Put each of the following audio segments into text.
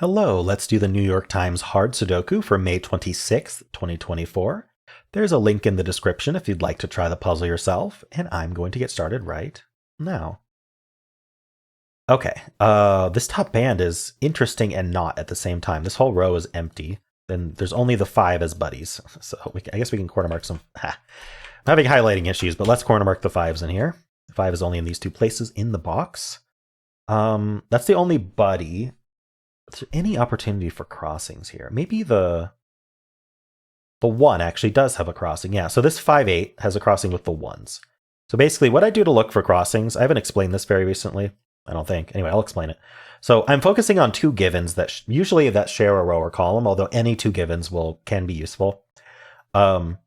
Hello, let's do the New York Times hard Sudoku for May 26th, 2024. There's a link in the description if you'd like to try the puzzle yourself, and I'm going to get started right now. Okay, this top band is interesting and not at the same time. This whole row is empty. Then there's only the 5 as buddies, so I guess we can corner mark some. I'm having highlighting issues, but let's corner mark the 5s in here. The 5 is only in these 2 places in the box. That's the only buddy. Is there any opportunity for crossings here? Maybe the 1 actually does have a crossing. Yeah, so this 5-8 has a crossing with the 1s. So basically what I do to look for crossings, I haven't explained this very recently, I don't think. Anyway, I'll explain it. So I'm focusing on 2 givens that usually that share a row or column, although any 2 givens can be useful. So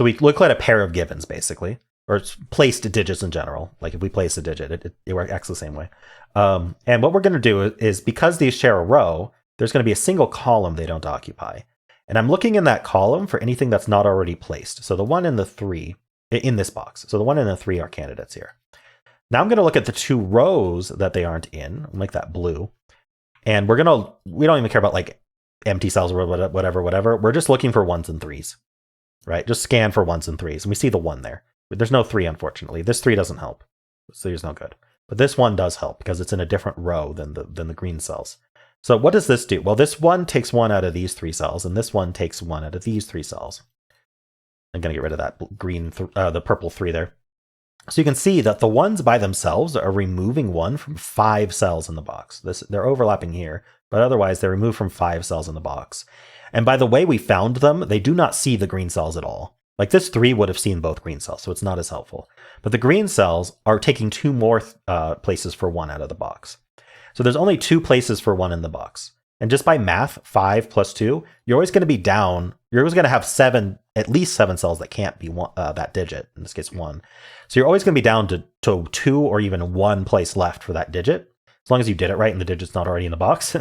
we look at a pair of givens basically, or placed digits in general. Like if we place a digit, it acts the same way. And what we're going to do is, because these share a row, there's going to be a single column they don't occupy. And I'm looking in that column for anything that's not already placed. So the 1 and the 3 in this box. So the 1 and the 3 are candidates here. Now I'm going to look at the 2 rows that they aren't in, like that blue. And we don't even care about like empty cells or whatever. We're just looking for 1s and 3s, right? Just scan for 1s and 3s. And we see the 1 there. But there's no 3, unfortunately. This 3 doesn't help. This 3 is no good. But this 1 does help because it's in a different row than the green cells. So what does this do? Well, this 1 takes 1 out of these 3 cells, and this 1 takes 1 out of these 3 cells. I'm going to get rid of that the purple 3 there. So you can see that the 1s by themselves are removing 1 from 5 cells in the box. They're overlapping here, but otherwise they're removed from 5 cells in the box. And by the way we found them, they do not see the green cells at all. Like this 3 would have seen both green cells, so it's not as helpful. But the green cells are taking 2 more places for 1 out of the box. So there's only 2 places for 1 in the box. And just by math, 5 plus 2, you're always going to be down. You're always going to have at least 7 cells that can't be that digit, in this case 1. So you're always going to be down to 2 or even 1 place left for that digit, as long as you did it right and the digit's not already in the box.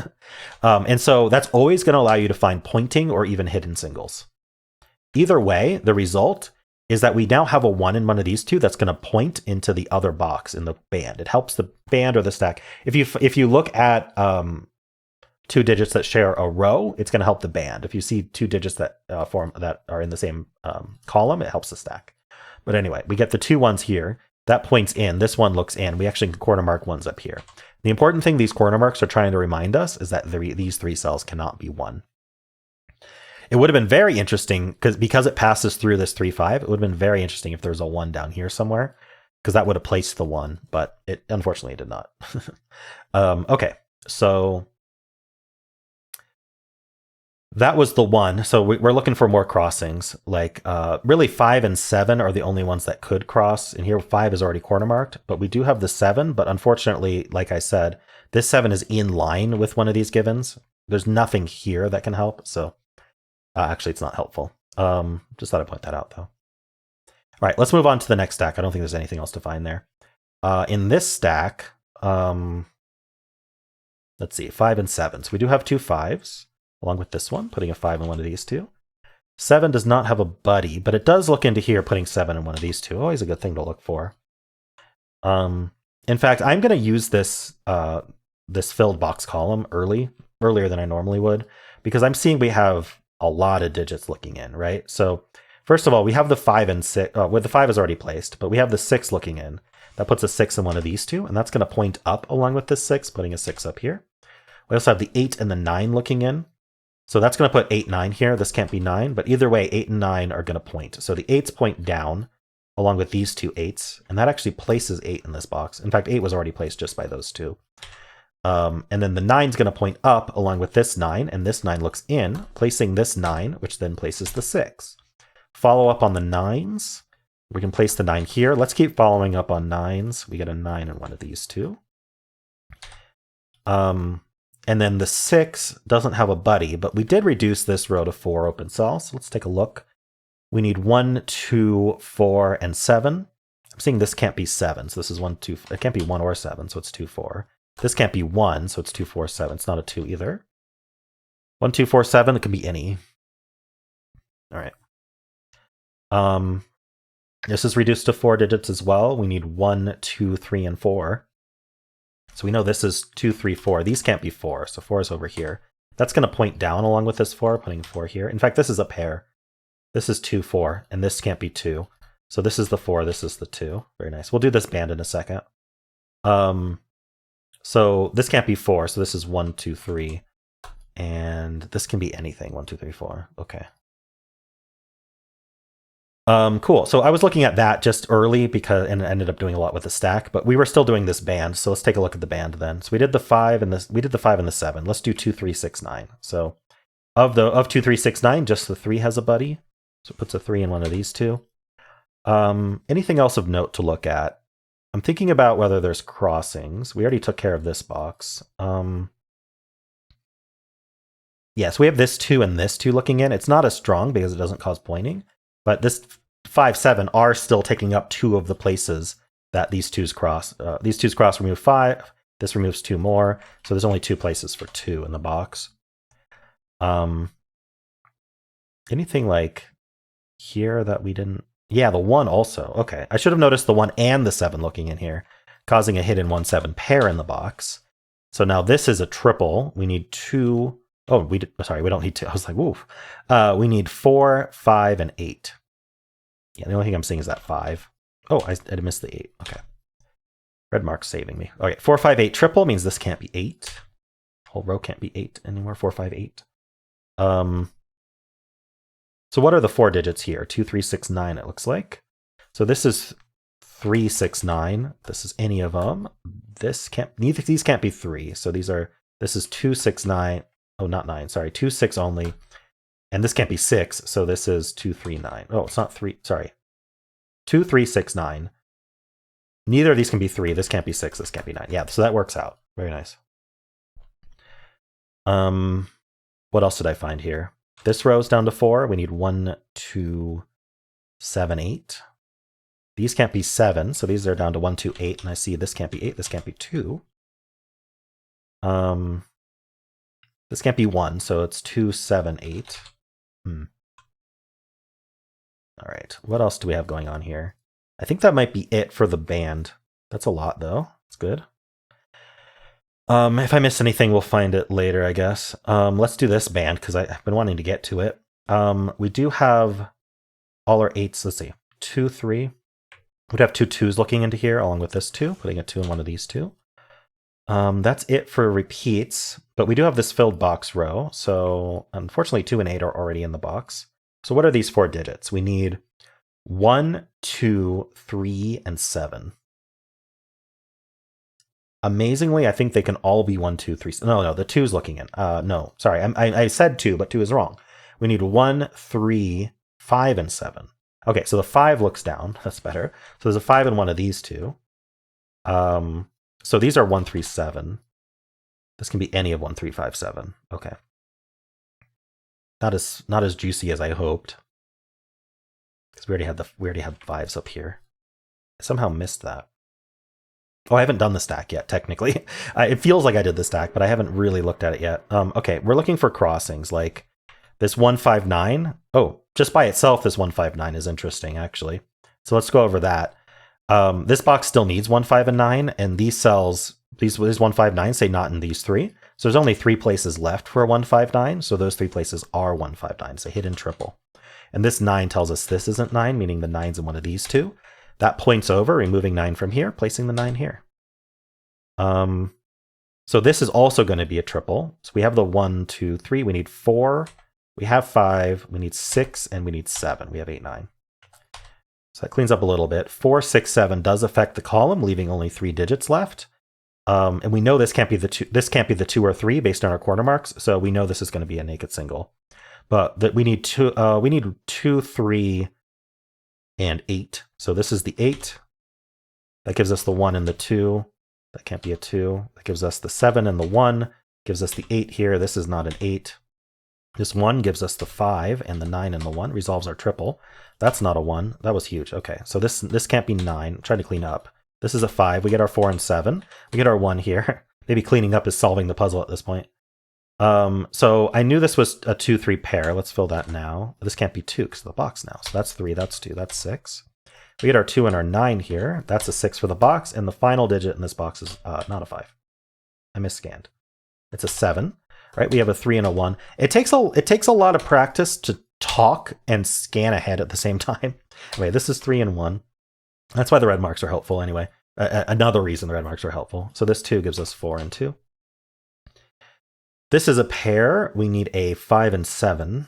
And so that's always going to allow you to find pointing or even hidden singles. Either way, the result is that we now have a 1 in one of these 2 that's going to point into the other box in the band. It helps the band or the stack. If you look at 2 digits that share a row, it's going to help the band. If you see 2 digits that are in the same column, it helps the stack. But anyway, we get the 2 1s here. That points in. This 1 looks in. We actually can corner mark 1s up here. The important thing these corner marks are trying to remind us is that these 3 cells cannot be 1. It would have been very interesting because it passes through this 3-5. It would have been very interesting if there was a 1 down here somewhere, because that would have placed the 1, but it unfortunately did not. Okay, so that was the 1. So we're looking for more crossings. Like really 5 and 7 are the only ones that could cross. And here 5 is already corner marked, but we do have the 7. But unfortunately, like I said, this 7 is in line with one of these givens. There's nothing here that can help. So actually, it's not helpful. Just thought I'd point that out, though. All right, let's move on to the next stack. I don't think there's anything else to find there. In this stack, let's see, 5 and 7. So we do have 2 5s, along with this one, putting a 5 in one of these 2. 7 does not have a buddy, but it does look into here, putting 7 in one of these 2. Always a good thing to look for. In fact, I'm going to use this filled box column earlier than I normally would, because I'm seeing we have a lot of digits looking in, right? So first of all, we have the 5 and 6, well, the 5 is already placed, but we have the 6 looking in. That puts a 6 in one of these 2, and that's going to point up along with this 6, putting a 6 up here. We also have the 8 and the 9 looking in. So that's going to put 8, 9 here. This can't be 9, but either way, 8 and 9 are going to point. So the 8s point down along with these 2 8s, and that actually places 8 in this box. In fact, 8 was already placed just by those 2. And then the 9 is going to point up along with this 9, and this 9 looks in, placing this 9, which then places the 6. Follow up on the 9s. We can place the 9 here. Let's keep following up on 9s. We get a 9 in one of these 2. And then the 6 doesn't have a buddy, but we did reduce this row to 4 open cells. So let's take a look. We need 1, 2, 4, and 7. I'm seeing this can't be 7, so this is 1, 2. It can't be 1 or 7, so it's 2, 4. This can't be 1, so it's 2, 4, 7. It's not a 2 either. 1, 2, 4, 7, it can be any. All right. This is reduced to 4 digits as well. We need 1, 2, 3, and 4. So we know this is 2, 3, 4. These can't be 4, so 4 is over here. That's going to point down along with this 4, putting 4 here. In fact, this is a pair. This is 2, 4, and this can't be 2. So this is the 4, this is the 2. Very nice. We'll do this band in a second. So this can't be 4, so this is 1, 2, 3. And this can be anything, 1, 2, 3, 4. Okay. Cool. So I was looking at that just early and ended up doing a lot with the stack, but we were still doing this band. So let's take a look at the band then. So we did the 5 and we did the 5 and the 7. Let's do 2, 3, 6, 9. So of 2, 3, 6, 9, just the 3 has a buddy. So it puts a 3 in one of these two. Anything else of note to look at? I'm thinking about whether there's crossings. We already took care of this box. Yes, we have this 2 and this 2 looking in. It's not as strong because it doesn't cause pointing, but this 5, 7 are still taking up 2 of the places that these 2's cross. These 2's cross remove 5. This removes 2 more. So there's only 2 places for 2 in the box. Anything like here that we didn't? Yeah, the 1 also. Okay, I should have noticed the 1 and the 7 looking in here, causing a hidden 1, 7 pair in the box. So now this is a triple. We need 2. Oh, we don't need 2. I was like, woof. We need 4, 5, and 8. Yeah, the only thing I'm seeing is that 5. Oh, I missed the 8. Okay. Red mark's saving me. Okay, 4, 5, 8 triple means this can't be 8. Whole row can't be 8 anymore. 4, 5, 8. So what are the 4 digits here? 2, 3, 6, 9, it looks like. So this is 3, 6, 9. This is any of them. Neither of these can't be 3. So this is 2, 6, 9. Oh, not 9. Sorry, 2, 6 only. And this can't be 6. So this is 2, 3, 9. Oh, it's not 3. Sorry. 2, 3, 6, 9. Neither of these can be 3. This can't be 6. This can't be 9. Yeah, so that works out. Very nice. What else did I find here? This row is down to 4. We need 1, 2, 7, 8. These can't be 7, so these are down to 1, 2, 8. And I see this can't be 8. This can't be 2. This can't be 1, so it's 2, 7, 8. All right, what else do we have going on here? I think that might be it for the band. That's a lot, though. It's good. If I miss anything, we'll find it later, I guess. Let's do this band, because I've been wanting to get to it. We do have all our 8s. Let's see. 2, 3. We'd have 2 2s looking into here, along with this 2, putting a 2 in one of these 2. That's it for repeats, but we do have this filled box row, so unfortunately 2 and 8 are already in the box. So what are these 4 digits? We need 1, 2, 3, and 7. Amazingly, I think they can all be 1, 2, 3. No, the 2's looking in. No, sorry, I said 2, but 2 is wrong. We need 1, 3, 5, and 7. Okay, so the 5 looks down. That's better. So there's a 5 in one of these 2. So these are 1, 3, 7. This can be any of 1, 3, 5, 7. Okay. Not as juicy as I hoped. Because we already had 5s up here. I somehow missed that. Oh, I haven't done the stack yet, technically. It feels like I did the stack, but I haven't really looked at it yet. Okay, we're looking for crossings, like this 1, 5, 9. Oh, just by itself, this 1, 5, 9 is interesting, actually. So let's go over that. This box still needs 1, 5, and 9, and these cells, these 1, 5, 9 say not in these 3. So there's only 3 places left for a 1, 5, 9, so those 3 places are 1, 5, 9. It's a hidden triple. And this 9 tells us this isn't 9, meaning the 9's in one of these 2. That points over, removing 9 from here, placing the 9 here. So this is also going to be a triple. So we have the 1, 2, 3. We need 4. We have 5. We need 6, and we need 7. We have 8, 9. So that cleans up a little bit. 4, 6, 7 does affect the column, leaving only 3 digits left. And we know this can't be the 2. This can't be the 2 or 3 based on our corner marks. So we know this is going to be a naked single. But that we need 2. We need 2, 3, and 8. So this is the 8. That gives us the 1 and the 2. That can't be a 2. That gives us the 7 and the 1. Gives us the 8 here. This is not an 8. This 1 gives us the 5, and the 9 and the 1 resolves our triple. That's not a 1. That was huge. Okay, so this can't be 9. I'm trying to clean up. This is a 5. We get our 4 and 7. We get our 1 here. Maybe cleaning up is solving the puzzle at this point. So I knew this was a 2, 3 pair. Let's fill that now. This can't be 2 because of the box now. So that's 3, that's 2, that's 6. We get our 2 and our 9 here. That's a 6 for the box, and the final digit in this box is not a 5. I misscanned. It's a 7. right? We have a 3 and a 1. It takes a lot of practice to talk and scan ahead at the same time. Anyway, this is 3 and 1. That's why the red marks are helpful anyway. Another reason the red marks are helpful. So this 2 gives us 4 and 2. This is a pair. We need a 5 and 7.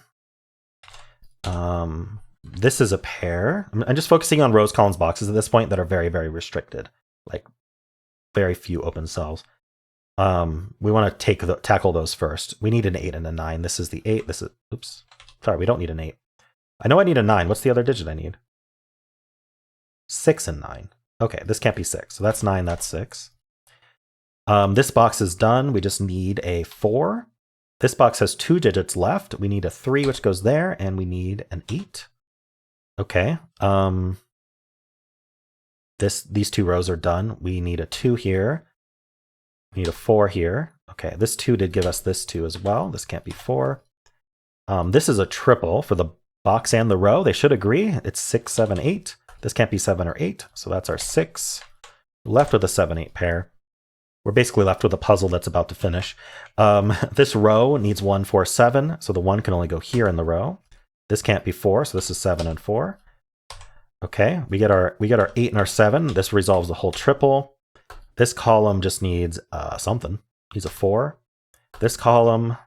This is a pair. I'm just focusing on rows, columns, boxes at this point that are very, very restricted. Like very few open cells. We want to tackle those first. We need an 8 and a 9. This is the 8. This is, oops. Sorry, we don't need an 8. I know I need a 9. What's the other digit I need? 6 and 9. Okay, this can't be 6. So that's 9, that's 6. This box is done. We just need a 4. This box has 2 digits left. We need a 3, which goes there, and we need an 8. Okay. These 2 rows are done. We need a 2 here. We need a 4 here. Okay, this 2 did give us this 2 as well. This can't be 4. This is a triple for the box and the row. They should agree. It's 6, 7, 8. This can't be 7 or 8, so that's our 6. Left with a 7, 8 pair. We're basically left with a puzzle that's about to finish. This row needs 1, 4, 7, so the 1 can only go here in the row. This can't be 4, so this is 7 and 4. Okay, we get our 8 and our 7. This resolves the whole triple. This column just needs something. Needs a 4. This column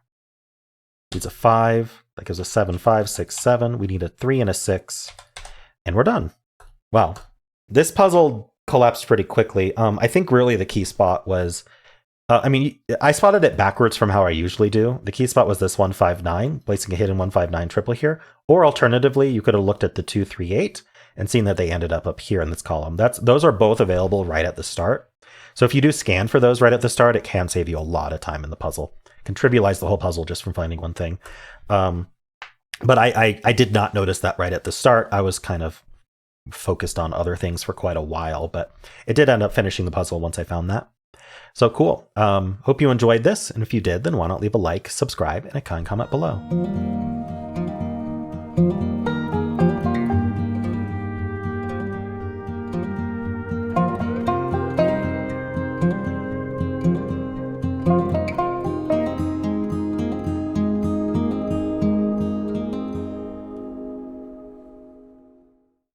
needs a 5. That gives us 7, 5, 6, 7. We need a 3 and a 6. And we're done. Wow. This puzzle collapsed pretty quickly. I think really the key spot was, I spotted it backwards from how I usually do. The key spot was this 159, placing a hidden 159 triple here. Or alternatively, you could have looked at the 238 and seen that they ended up here in this column. Those are both available right at the start. So if you do scan for those right at the start, it can save you a lot of time in the puzzle. It can trivialize the whole puzzle just from finding one thing. But I did not notice that right at the start. I was kind of focused on other things for quite a while, but it did end up finishing the puzzle once I found that. So cool. Hope you enjoyed this. And if you did, then why not leave a like, subscribe, and a kind comment below.